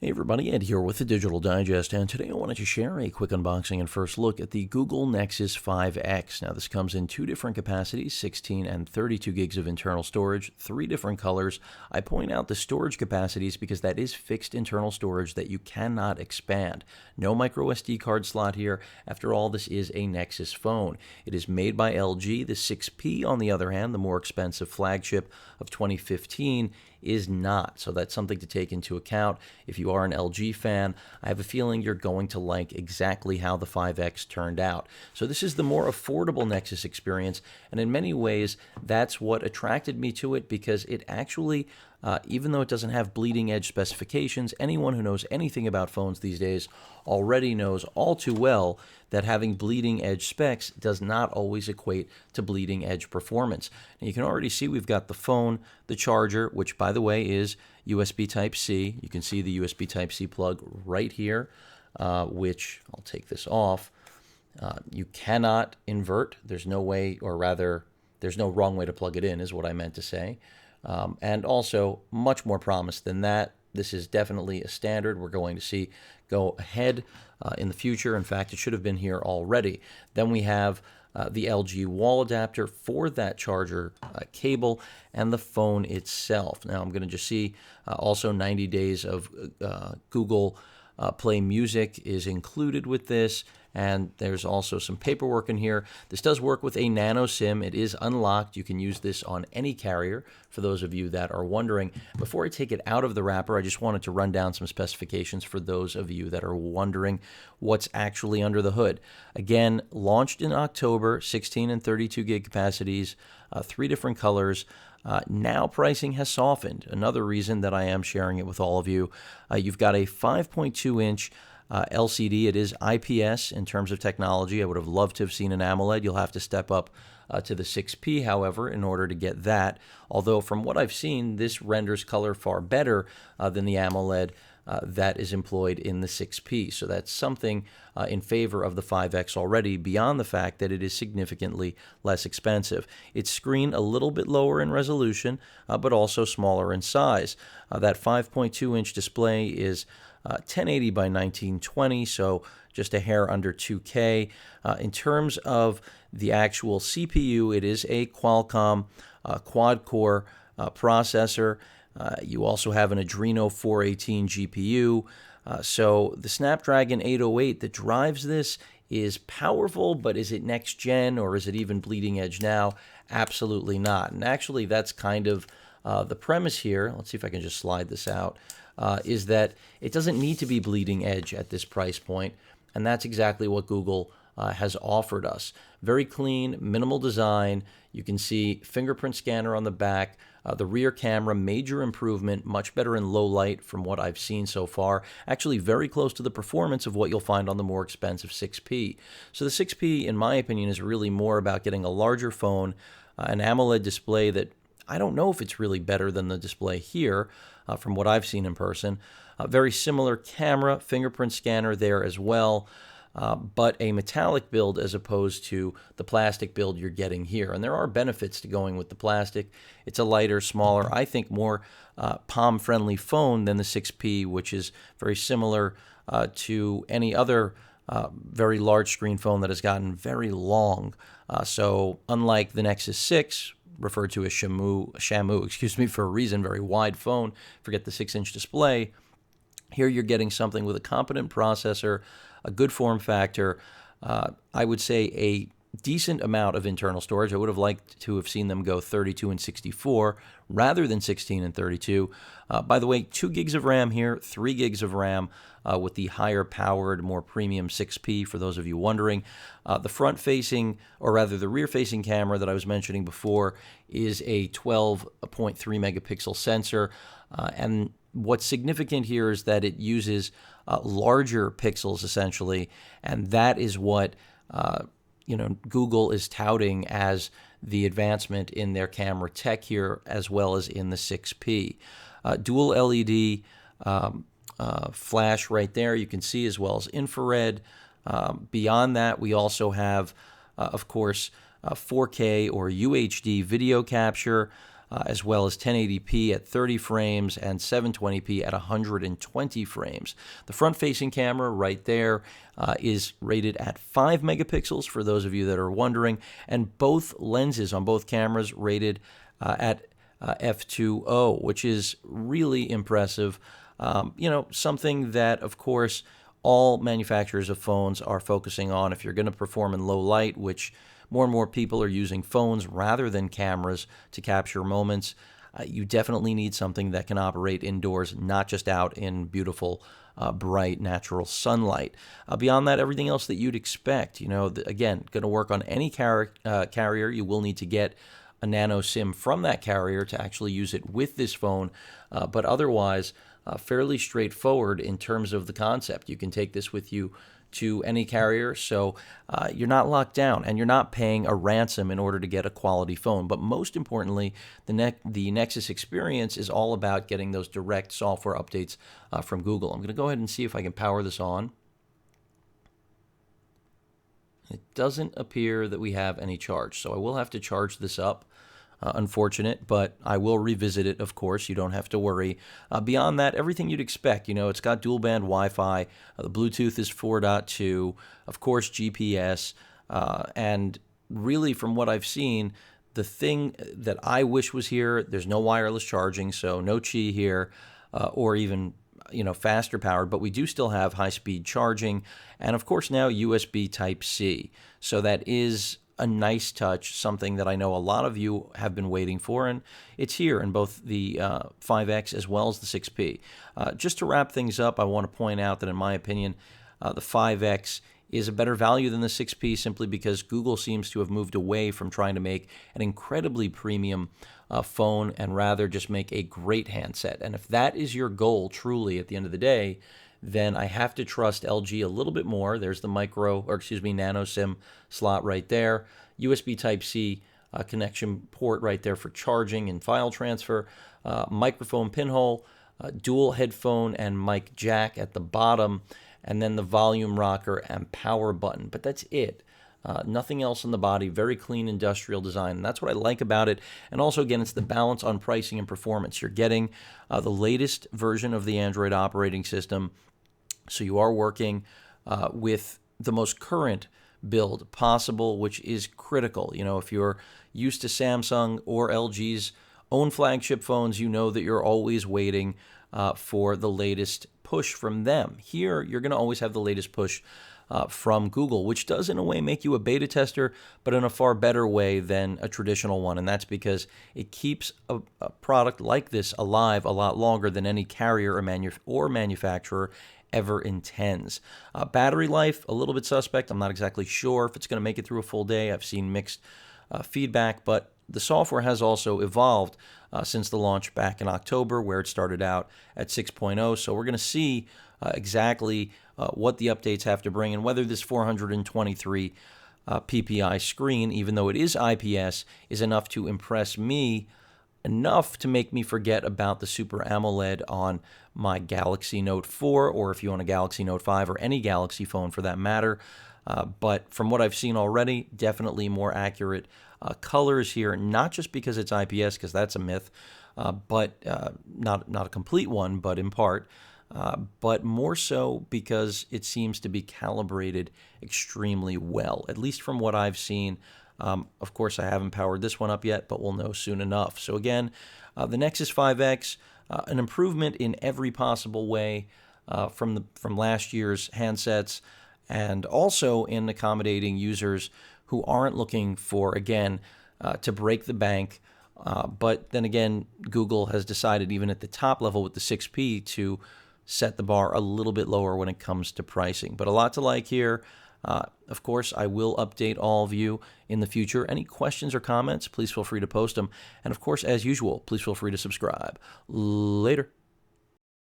Hey everybody, Ed here with the Digital Digest, and today I wanted to share a quick unboxing and first look at the Google Nexus 5X. Now this comes in two different capacities, 16 and 32 gigs of internal storage, three different colors. I point out the storage capacities because that is fixed internal storage that you cannot expand. No micro SD card slot here. After all, this is a Nexus phone. It is made by LG. The 6P, on the other hand, the more expensive flagship of 2015, is not. So that's something to take into account. If you are an LG fan, I have a feeling you're going to like exactly how the 5X turned out. So this is the more affordable Nexus experience, and in many ways, that's what attracted me to it because it actually, even though it doesn't have bleeding edge specifications, anyone who knows anything about phones these days already knows all too well that having bleeding edge specs does not always equate to bleeding edge performance. And you can already see we've got the phone, the charger, which by the way is USB Type-C. You can see the USB Type-C plug right here, which I'll take this off. You cannot invert. There's no way, or rather, there's no wrong way to plug it in, is what I meant to say. And also, much more promise than that. This is definitely a standard we're going to see go ahead in the future. In fact, it should have been here already. Then we have the LG wall adapter for that charger cable and the phone itself. Now I'm going to just see also 90 days of Google Play Music is included with this, and there's also some paperwork in here. This does work with a nano SIM. It is unlocked. You can use this on any carrier, for those of you that are wondering. Before I take it out of the wrapper, I just wanted to run down some specifications for those of you that are wondering what's actually under the hood. Again, launched in October, 16 and 32 gig capacities, three different colors. Now pricing has softened. Another reason that I am sharing it with all of you. You've got a 5.2-inch LCD. It is IPS in terms of technology. I would have loved to have seen an AMOLED. You'll have to step up to the 6P, however, in order to get that. Although from what I've seen, this renders color far better than the AMOLED that is employed in the 6P. So that's something in favor of the 5X already, beyond the fact that it is significantly less expensive. Its screen a little bit lower in resolution, but also smaller in size. That 5.2-inch display is 1080 by 1920, so just a hair under 2K. In terms of the actual CPU, it is a Qualcomm quad-core processor. You also have an Adreno 418 GPU. So the Snapdragon 808 that drives this is powerful, but is it next gen or is it even bleeding edge now? Absolutely not. And actually, that's kind of the premise here. Let's see if I can just slide this out. Is that it doesn't need to be bleeding edge at this price point, and that's exactly what Google has offered us. Very clean, minimal design. You can see fingerprint scanner on the back. The rear camera, major improvement, much better in low light from what I've seen so far. Actually very close to the performance of what you'll find on the more expensive 6P. So the 6P, in my opinion, is really more about getting a larger phone, an AMOLED display that I don't know if it's really better than the display here from what I've seen in person. Very similar camera, fingerprint scanner there as well, but a metallic build as opposed to the plastic build you're getting here. And there are benefits to going with the plastic. It's a lighter, smaller, I think more palm-friendly phone than the 6P, which is very similar to any other very large screen phone that has gotten very long. So unlike the Nexus 6, referred to as Shamu, excuse me, for a reason, very wide phone, forget the 6-inch display. Here you're getting something with a competent processor, a good form factor, I would say a decent amount of internal storage. I would have liked to have seen them go 32 and 64 rather than 16 and 32. By the way, 2 gigs of RAM here, 3 gigs of RAM with the higher powered, more premium 6P for those of you wondering. The front-facing, or rather the rear-facing camera that I was mentioning before is a 12.3 megapixel sensor. And what's significant here is that it uses larger pixels essentially, and that is what Google is touting as the advancement in their camera tech here, as well as in the 6P. Dual LED flash right there, you can see, as well as infrared. Beyond that, we also have, of course, 4K or UHD video capture. as well as 1080p at 30 frames and 720p at 120 frames. The front-facing camera right there is rated at 5 megapixels, for those of you that are wondering, and both lenses on both cameras rated at f2.0, which is really impressive. Something that, of course, all manufacturers of phones are focusing on. If you're going to perform in low light, which more and more people are using phones rather than cameras to capture moments, you definitely need something that can operate indoors, not just out in beautiful, bright, natural sunlight. Beyond that, everything else that you'd expect, again, going to work on any carrier. You will need to get a nano SIM from that carrier to actually use it with this phone, but otherwise, fairly straightforward in terms of the concept. You can take this with you to any carrier, so you're not locked down and you're not paying a ransom in order to get a quality phone. But most importantly, the Nexus experience is all about getting those direct software updates from Google. I'm going to go ahead and see if I can power this on. It doesn't appear that we have any charge, so I will have to charge this up. Unfortunate, but I will revisit it, of course. You don't have to worry. Beyond that, everything you'd expect. It's got dual band Wi-Fi. The Bluetooth is 4.2. Of course, GPS. And really, from what I've seen, the thing that I wish was here, there's no wireless charging, so no Qi here, or even faster powered, but we do still have high-speed charging. And, of course, now USB Type-C. So that is a nice touch, something that I know a lot of you have been waiting for, and it's here in both the 5X as well as the 6P. Just to wrap things up, I want to point out that in my opinion, the 5X is a better value than the 6P simply because Google seems to have moved away from trying to make an incredibly premium phone and rather just make a great handset. And if that is your goal truly at the end of the day, then I have to trust LG a little bit more. There's the nano SIM slot right there. USB Type-C connection port right there for charging and file transfer. Microphone pinhole, dual headphone and mic jack at the bottom, and then the volume rocker and power button. But that's it. Nothing else on the body. Very clean industrial design. And that's what I like about it. And also, again, it's the balance on pricing and performance. You're getting the latest version of the Android operating system. So you are working with the most current build possible, which is critical. If you're used to Samsung or LG's own flagship phones, you know that you're always waiting for the latest push from them. Here, you're going to always have the latest push from Google, which does in a way make you a beta tester, but in a far better way than a traditional one. And that's because it keeps a product like this alive a lot longer than any carrier or manufacturer ever intends. Battery life, a little bit suspect. I'm not exactly sure if it's going to make it through a full day. I've seen mixed feedback, but the software has also evolved since the launch back in October, where it started out at 6.0. So we're going to see exactly what the updates have to bring and whether this 423 PPI screen, even though it is IPS, is enough to impress me, enough to make me forget about the Super AMOLED on my Galaxy Note 4, or if you own a Galaxy Note 5 or any Galaxy phone for that matter. But from what I've seen already, definitely more accurate colors here, not just because it's IPS, because that's a myth, but not a complete one, but in part, but more so because it seems to be calibrated extremely well, at least from what I've seen. Of course, I haven't powered this one up yet, but we'll know soon enough. So again, the Nexus 5X, an improvement in every possible way from last year's handsets, and also in accommodating users who aren't looking for, again, to break the bank. But then again, Google has decided even at the top level with the 6P to set the bar a little bit lower when it comes to pricing. But a lot to like here. Of course, I will update all of you in the future. Any questions or comments, please feel free to post them. And of course, as usual, please feel free to subscribe. Later.